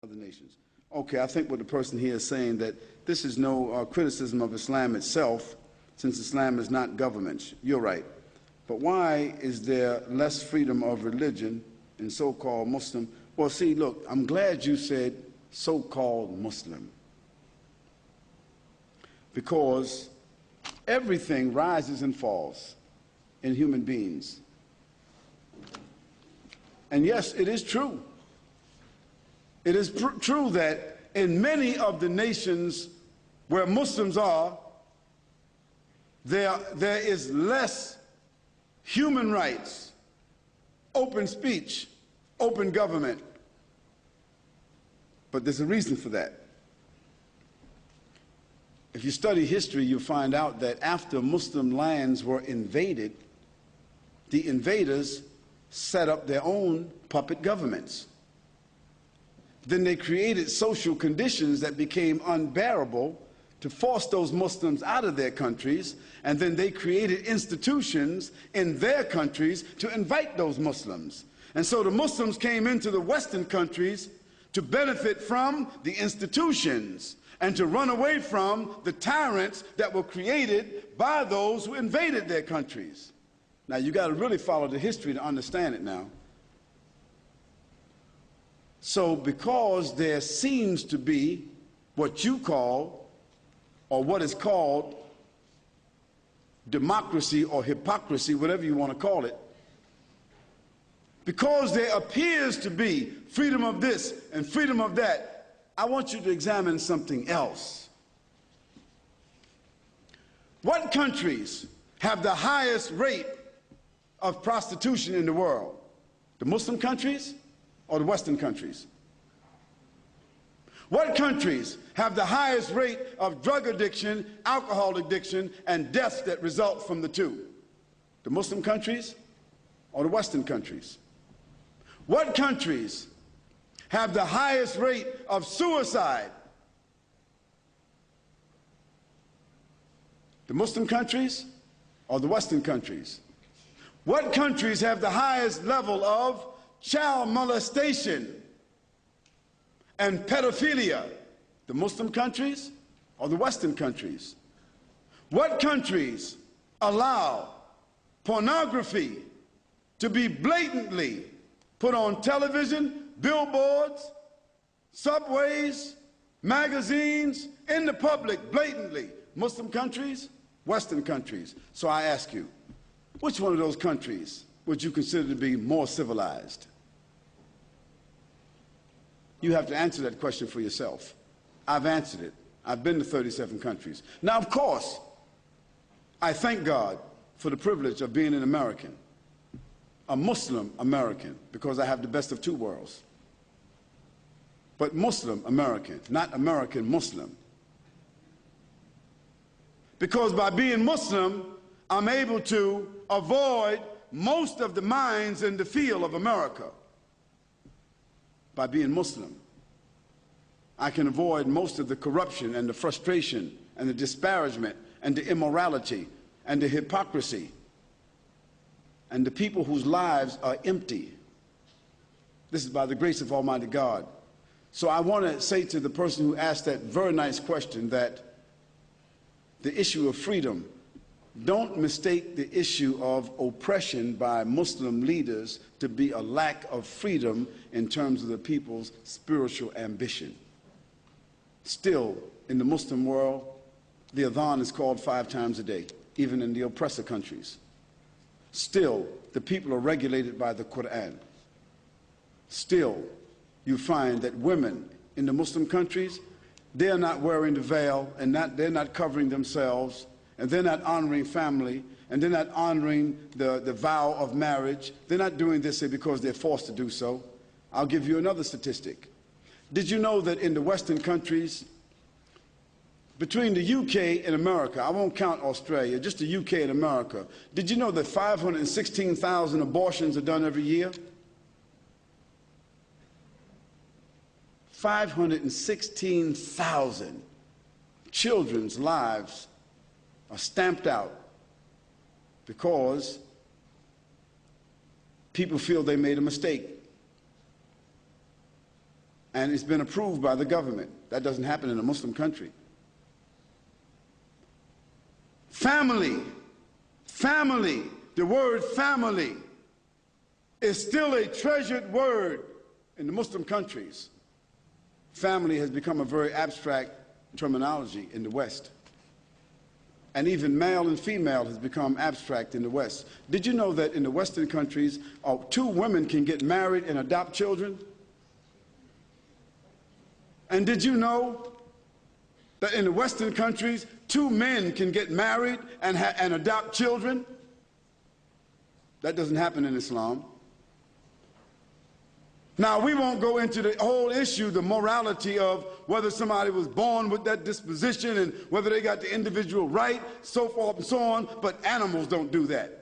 other nations. Okay, I think what the person here is saying that this is no criticism of Islam itself, since Islam is not government. You're right. But why is there less freedom of religion in so-called Muslim? Well, see, look, I'm glad you said so-called Muslim, because everything rises and falls in human beings. And yes, it is true. It is true that in many of the nations where Muslims are, there is less human rights, open speech, open government. But there's a reason for that. If you study history, you'll find out that after Muslim lands were invaded, the invaders set up their own puppet governments. Then they created social conditions that became unbearable to force those Muslims out of their countries, and then they created institutions in their countries to invite those Muslims. And so the Muslims came into the Western countries to benefit from the institutions and to run away from the tyrants that were created by those who invaded their countries. Now, you got to really follow the history to understand it now. So because there seems to be what you call, or what is called, democracy or hypocrisy, whatever you want to call it, because there appears to be freedom of this and freedom of that, I want you to examine something else. What countries have the highest rate of prostitution in the world? The Muslim countries or the Western countries? What countries have the highest rate of drug addiction, alcohol addiction, and deaths that result from the two? The Muslim countries or the Western countries? What countries have the highest rate of suicide? The Muslim countries or the Western countries? What countries have the highest level of child molestation and pedophilia? The Muslim countries or the Western countries? What countries allow pornography to be blatantly put on television, billboards, subways, magazines, in the public blatantly? Muslim countries, Western countries. So I ask you, which one of those countries would you consider to be more civilized? You have to answer that question for yourself. I've answered it. I've been to 37 countries. Now, of course, I thank God for the privilege of being an American, a Muslim American, because I have the best of two worlds. But Muslim American, not American Muslim. Because by being Muslim, I'm able to avoid most of the mines in the field of America. By being Muslim, I can avoid most of the corruption and the frustration and the disparagement and the immorality and the hypocrisy and the people whose lives are empty. This is by the grace of Almighty God. So I want to say to the person who asked that very nice question that the issue of freedom, don't mistake the issue of oppression by Muslim leaders to be a lack of freedom in terms of the people's spiritual ambition. Still, in the Muslim world, the adhan is called 5 times a day, even in the oppressor countries. Still, the people are regulated by the Quran. Still, you find that women in the Muslim countries, they're not wearing the veil and they're not covering themselves, and they're not honoring family, and they're not honoring the vow of marriage. They're not doing this because they're forced to do so. I'll give you another statistic. Did you know that in the Western countries, between the UK and America, I won't count Australia, just the UK and America, did you know that 516,000 abortions are done every year? 516,000 children's lives are stamped out because people feel they made a mistake. and it's been approved by the government. That doesn't happen in a Muslim country. Family, the word family is still a treasured word in the Muslim countries. Family has become a very abstract terminology in the West. And even male and female has become abstract in the West. Did you know that in the Western countries, 2 women can get married and adopt children? And did you know that in the Western countries, 2 men can get married and adopt children? That doesn't happen in Islam. Now, we won't go into the whole issue, the morality of whether somebody was born with that disposition and whether they got the individual right, so forth and so on, but animals don't do that.